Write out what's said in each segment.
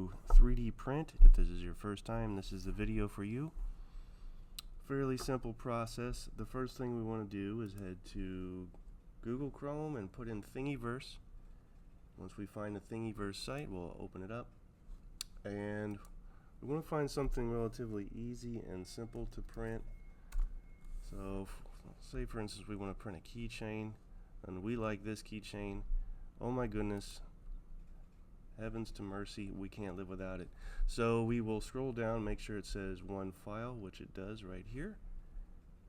to 3D print. If this is your first time, this is the video for you. Fairly simple process. The first thing we want to do is head to Google Chrome and put in Thingiverse. Once we find the Thingiverse site, we'll open it up. And we want to find something relatively easy and simple to print. So say for instance we want to print a keychain, and we like this keychain. Oh my goodness, heavens to mercy, we can't live without it. So we will scroll down, make sure it says one file, which it does right here,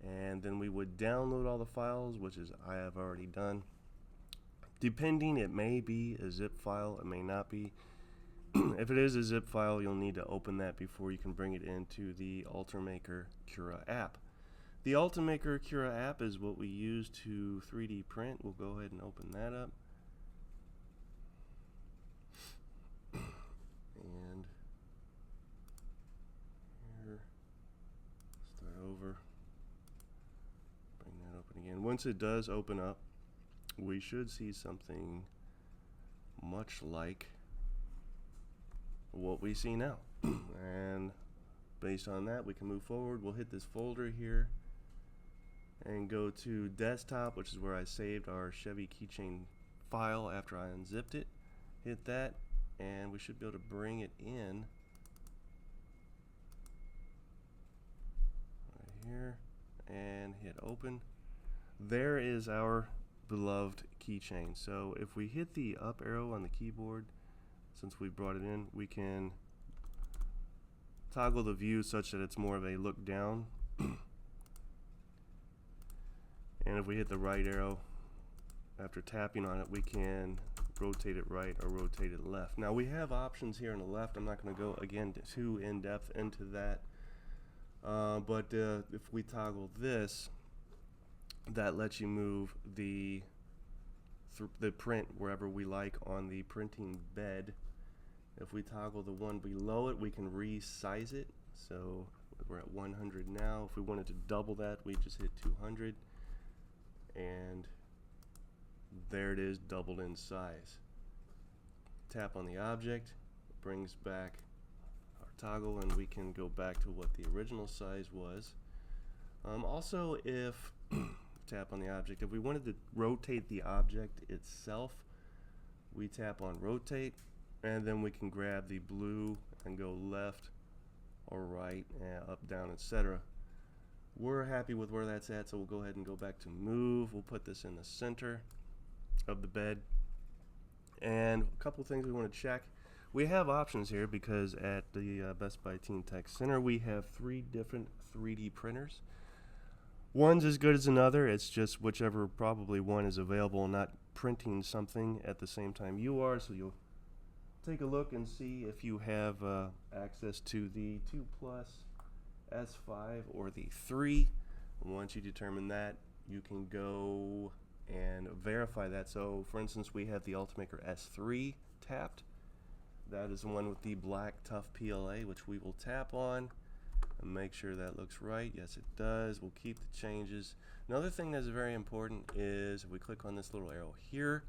and then we would download all the files, which is I have already done. Depending, it may be a zip file, it may not be. If it is a zip file, you'll need to open that before you can bring it into the Ultimaker Cura app. The Ultimaker Cura app is what we use to 3D print. We'll go ahead and open that up. And here, start over. Bring that open again. Once it does open up, we should see something much like what we see now. And based on that, we can move forward. We'll hit this folder here and go to desktop, which is where I saved our Chevy keychain file after I unzipped it. Hit that, and we should be able to bring it in right here and hit open. There is our beloved keychain. So if we hit the up arrow on the keyboard, since we brought it in, we can toggle the view such that it's more of a look down. And if we hit the right arrow after tapping on it, we can rotate it right or rotate it left. Now we have options here on the left. I'm not going to go again too in depth into that, but if we toggle this, that lets you move the print wherever we like on the printing bed. If we toggle the one below it, we can resize it. So we're at 100 now. If we wanted to double that, we just hit 200, and there it is, doubled in size. Tap on the object, brings back our toggle, and we can go back to what the original size was. Also, if tap on the object, if we wanted to rotate the object itself, we tap on rotate, and then we can grab the blue and go left or right, up, down, etc. We're happy with where that's at, so we'll go ahead and go back to move. We'll put this in the center of the bed. And a couple things we want to check. We have options here because at the Best Buy Teen Tech Center we have 3 different 3D printers. One's as good as another. It's just whichever probably one is available, not printing something at the same time you are. So you'll take a look and see if you have access to the 2 Plus, S5, or the 3. Once you determine that, you can go and verify that. So for instance, we have the Ultimaker S3 tapped. That is the one with the black tough PLA, which we will tap on and make sure that looks right. Yes, it does. We'll keep the changes. Another thing that's very important is if we click on this little arrow here,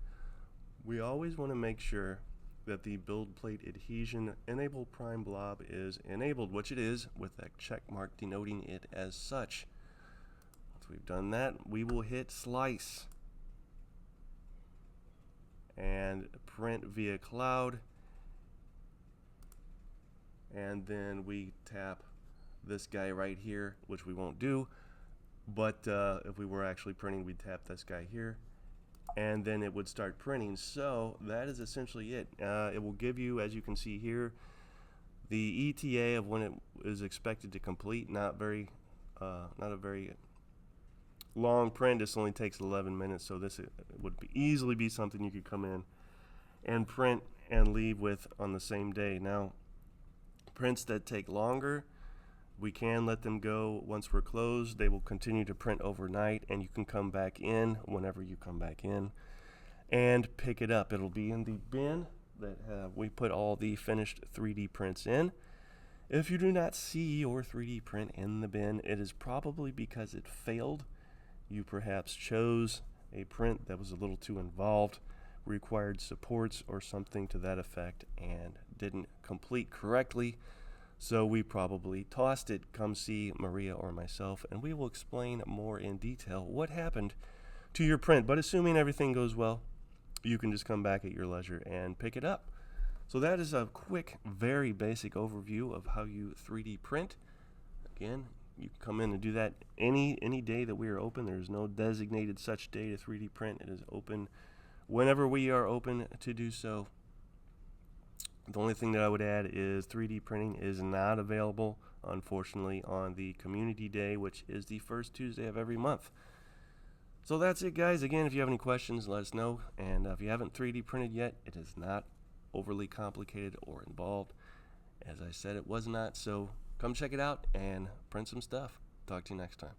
we always want to make sure that the build plate adhesion enable prime blob is enabled, which it is, with that check mark denoting it as such. Once we've done that, we will hit slice and print via cloud, and then we tap this guy right here, which we won't do, but if we were actually printing, we'd tap this guy here, and then it would start printing. So that is essentially it. It will give you, as you can see here, the ETA of when it is expected to complete. Not a very long print. This only takes 11 minutes, so this would easily be something you could come in and print and leave with on the same day. Now, prints that take longer, we can let them go once we're closed. They will continue to print overnight, and you can come back in whenever you come back in and pick it up. It'll be in the bin that we put all the finished 3D prints in. If you do not see your 3D print in the bin, it is probably because it failed. You perhaps chose a print that was a little too involved. required supports or something to that effect and didn't complete correctly. So we probably tossed it. Come see Maria or myself, and we will explain more in detail what happened to your print. But assuming everything goes well, you can just come back at your leisure and pick it up. So that is a quick, very basic overview of how you 3D print. Again, you can come in and do that any day that we are open. There's no designated such day to 3D print. It is open whenever we are open to do so. The only thing that I would add is 3D printing is not available, unfortunately, on the community day, which is the first Tuesday of every month. So that's it, guys. Again, if you have any questions, let us know. And if you haven't 3D printed yet, it is not overly complicated or involved. As I said, it was not. So come check it out and print some stuff. Talk to you next time.